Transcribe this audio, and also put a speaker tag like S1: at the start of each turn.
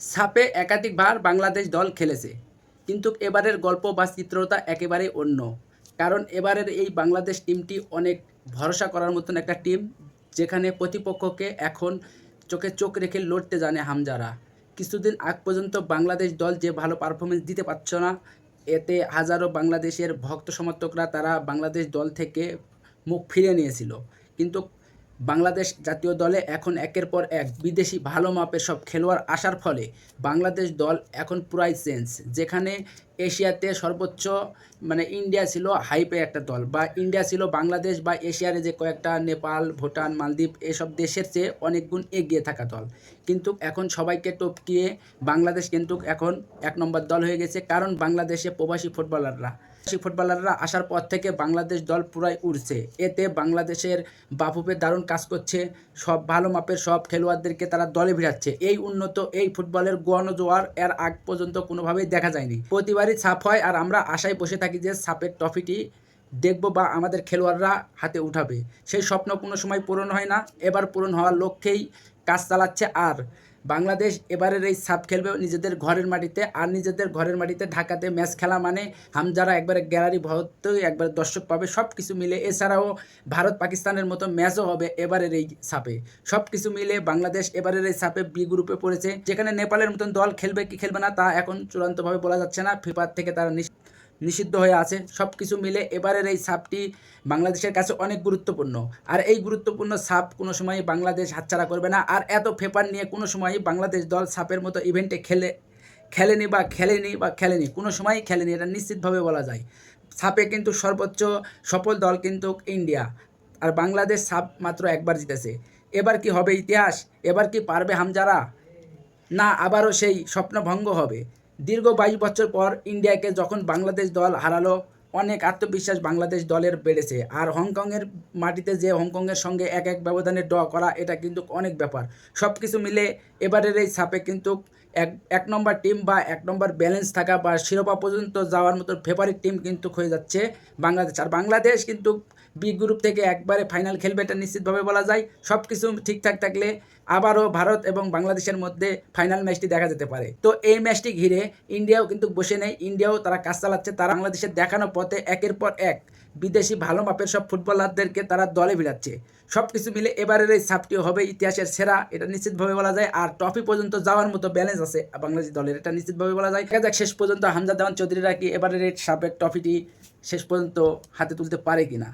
S1: সাপে একাধিকবার বাংলাদেশ দল খেলেছে, কিন্তু এবারের গল্প বা চিত্রতা একেবারেই অন্য। কারণ এবারের এই বাংলাদেশ টিমটি অনেক ভরসা করার মতন একটা টিম, যেখানে প্রতিপক্ষকে এখন চোখে চোখ রেখে লড়তে জানে হামজারা। কিছুদিন আগ পর্যন্ত বাংলাদেশ দল যে ভালো পারফরমেন্স দিতে পারছ না, এতে হাজারো বাংলাদেশের ভক্ত সমর্থকরা তারা বাংলাদেশ দল থেকে মুখ ফিরিয়ে নিয়েছিল। কিন্তু বাংলাদেশ জাতীয় দলে এখন একের পর এক বিদেশি ভালো মাপের সব খেলোয়াড় আসার ফলে বাংলাদেশ দল এখন পুরাই চেঞ্জ। যেখানে এশিয়াতে সর্বোচ্চ ইন্ডিয়া ছিল হাইপে একটা দল, বা ইন্ডিয়া ছিল বাংলাদেশ বা এশিয়ার যে কয়েকটা নেপাল, ভুটান, মালদ্বীপ এসব দেশের চেয়ে অনেক গুণ এগিয়ে থাকা দল। কিন্তু এখন সবাইকে টপকিয়ে বাংলাদেশ কিন্তু এখন এক নম্বর দল হয়ে গেছে, কারণ বাংলাদেশে প্রবাসী ফুটবলাররা আসার পর থেকে বাংলাদেশ দল পুরাই উড়ছে। এতে বাংলাদেশের বাফুফে দারুণ কাজ করছে, সব ভালো মাপের সব খেলোয়াড়দেরকে তারা দলে ভিড়াচ্ছে। এই ফুটবলের গণজোয়ার এর আগ পর্যন্ত কোনোভাবেই দেখা যায়নি। প্রতিবারই ছাপ হয়, আর আমরা আশায় বসে থাকি যে ছাপের ট্রফিটি দেখব বা আমাদের খেলোয়াড়রা হাতে উঠাবে। সেই স্বপ্ন কোনো সময় পূরণ হয় না, এবার পূরণ হওয়ার লক্ষ্যেই কাজ চালাচ্ছে। আর বাংলাদেশ এবারের এই সাপ খেলবে নিজেদের ঘরের মাটিতে, আর নিজেদের ঘরের মাটিতে ঢাকাতে ম্যাচ খেলা মানে হামজারা একবারে গ্যালারি ভর্তি, একবারে দর্শক পাবে সব কিছু মিলে। এছাড়াও ভারত পাকিস্তানের মতো ম্যাচও হবে এবারের এই সাপে। সব কিছু মিলে বাংলাদেশ এবারের এই সাপে বি গ্রুপে পড়েছে, যেখানে নেপালের মতন দল খেলবে কি খেলবে না তা এখন চূড়ান্তভাবে বলা যাচ্ছে না। ফিফার থেকে তারা নিষিদ্ধ হয়ে আছে। সব কিছু মিলে এবারের এই সাপটি বাংলাদেশের কাছে অনেক গুরুত্বপূর্ণ, আর এই গুরুত্বপূর্ণ সাপ কোনো সময় বাংলাদেশ হাতছাড়া করবে না। আর এত পেপার নিয়ে কোনো সময় বাংলাদেশ দল সাপের মতো ইভেন্টে খেলেনি, কোনো সময়ই খেলেনি, এটা নিশ্চিতভাবে বলা যায়। সাপে কিন্তু সর্বোচ্চ সফল দল কিন্তু ইন্ডিয়া, আর বাংলাদেশ সাপ মাত্র একবার জিতেছে। এবার কি হবে ইতিহাস? এবার কি পারবে হামজারা, না আবারও সেই স্বপ্নভঙ্গ হবে? দীর্ঘ ২২ বছর পর ইন্ডিয়াকে যখন বাংলাদেশ দল হারালো, অনেক আত্মবিশ্বাস বাংলাদেশ দলের বেড়েছে। আর হংকংয়ের মাটিতে যে হংকংয়ের সঙ্গে এক ব্যবধানে ড্র করা, এটা কিন্তু অনেক ব্যাপার। সব কিছু মিলে এবারের এই সাপে কিন্তু এক নম্বর টিম বা এক নম্বর ব্যালেন্স থাকা বা শিরোপা পর্যন্ত যাওয়ার মতো ফেভারিট টিম কিন্তু হয়ে যাচ্ছে বাংলাদেশ। আর বাংলাদেশ কিন্তু বি গ্রুপ থেকে একবারে ফাইনাল খেলবে, এটা নিশ্চিতভাবে বলা যায়। সব কিছু ঠিকঠাক থাকলে আবারও ভারত এবং বাংলাদেশের মধ্যে ফাইনাল ম্যাচটি দেখা যেতে পারে। তো এই ম্যাচটি ঘিরে ইন্ডিয়াও কিন্তু বসে নেই, ইন্ডিয়াও তারা কাজ চালাচ্ছে। তারা বাংলাদেশের দেখানো পথে একের পর এক বিদেশি ভালো মাপের সব ফুটবলারদেরকে তারা দলে ভিড়াচ্ছে। সব কিছু মিলে এবারের এই সাপটিও হবে ইতিহাসের সেরা, এটা নিশ্চিতভাবে বলা যায়। আর ট্রফি পর্যন্ত যাওয়ার মতো ব্যালেন্স আছে বাংলাদেশ দলের, এটা নিশ্চিতভাবে বলা যায়। দেখা যাক শেষ পর্যন্ত হামজা দেওয়ান চৌধুরীরা কি এবারের এই সাপের ট্রফিটি শেষ পর্যন্ত হাতে তুলতে পারে কিনা।